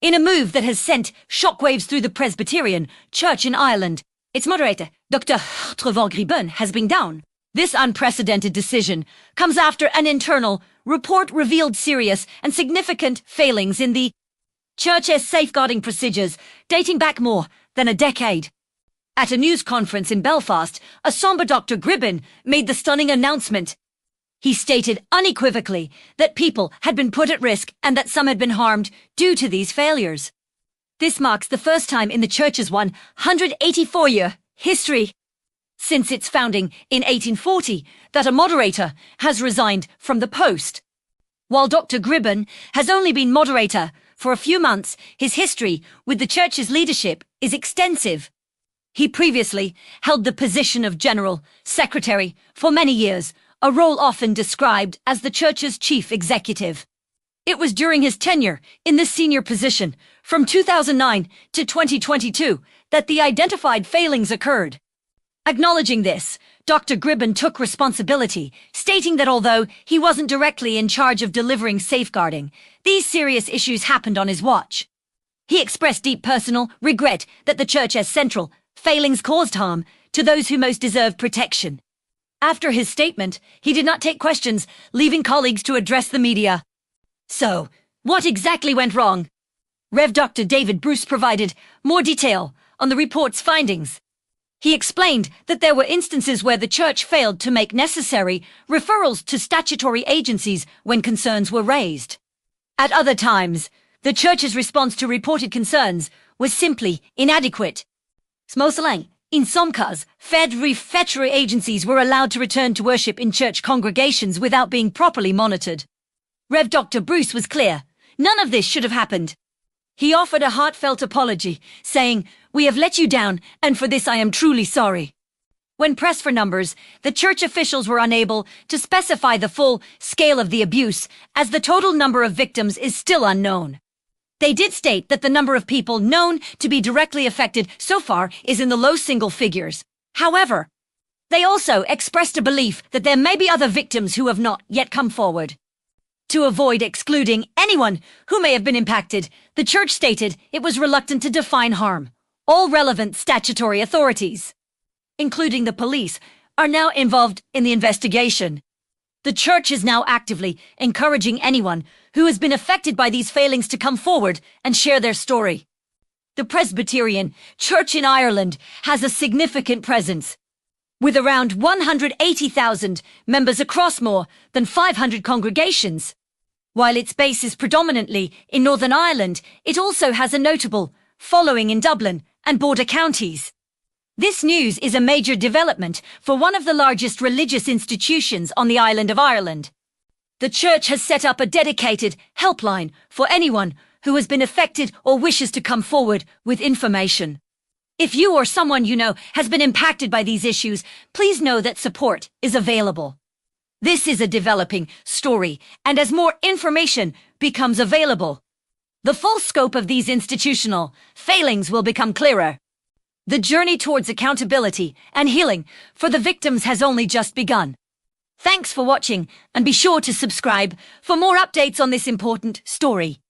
in a move that has sent shockwaves through the Presbyterian Church in Ireland. Its moderator, Dr. Trevor Gribben, has been down. This unprecedented decision comes after an internal report revealed serious and significant failings in the Church's safeguarding procedures dating back more than a decade. At a news conference in Belfast, a sombre Dr. Gribben made the stunning announcement. He stated unequivocally that people had been put at risk and that some had been harmed due to these failures. This marks the first time in the Church's 184-year history since its founding in 1840 that a moderator has resigned from the post. While Dr. Gribben has only been moderator for a few months, his history with the Church's leadership is extensive. He previously held the position of General Secretary for many years, a role often described as the Church's chief executive. It was during his tenure in this senior position, from 2009 to 2022, that the identified failings occurred. Acknowledging this, Dr. Gribben took responsibility, stating that although he wasn't directly in charge of delivering safeguarding, these serious issues happened on his watch. He expressed deep personal regret that the Church's central failings caused harm to those who most deserved protection. After his statement, he did not take questions, leaving colleagues to address the media. So, what exactly went wrong? Rev. Dr. David Bruce provided more detail on the report's findings. He explained that there were instances where the Church failed to make necessary referrals to statutory agencies when concerns were raised. At other times, the Church's response to reported concerns was simply inadequate. Smosalang, in some cases, federal agencies were allowed to return to worship in church congregations without being properly monitored. Rev. Dr. Bruce was clear. None of this should have happened. He offered a heartfelt apology, saying, "We have let you down, and for this I am truly sorry." When pressed for numbers, the Church officials were unable to specify the full scale of the abuse, as the total number of victims is still unknown. They did state that the number of people known to be directly affected so far is in the low single figures. However, they also expressed a belief that there may be other victims who have not yet come forward. To avoid excluding anyone who may have been impacted, the Church stated it was reluctant to define harm. All relevant statutory authorities, including the police, are now involved in the investigation. The Church is now actively encouraging anyone who has been affected by these failings to come forward and share their story. The Presbyterian Church in Ireland has a significant presence, with around 180,000 members across more than 500 congregations. While its base is predominantly in Northern Ireland, it also has a notable following in Dublin and border counties. This news is a major development for one of the largest religious institutions on the island of Ireland. The Church has set up a dedicated helpline for anyone who has been affected or wishes to come forward with information. If you or someone you know has been impacted by these issues, please know that support is available. This is a developing story, and as more information becomes available, the full scope of these institutional failings will become clearer. The journey towards accountability and healing for the victims has only just begun. Thanks for watching, and be sure to subscribe for more updates on this important story.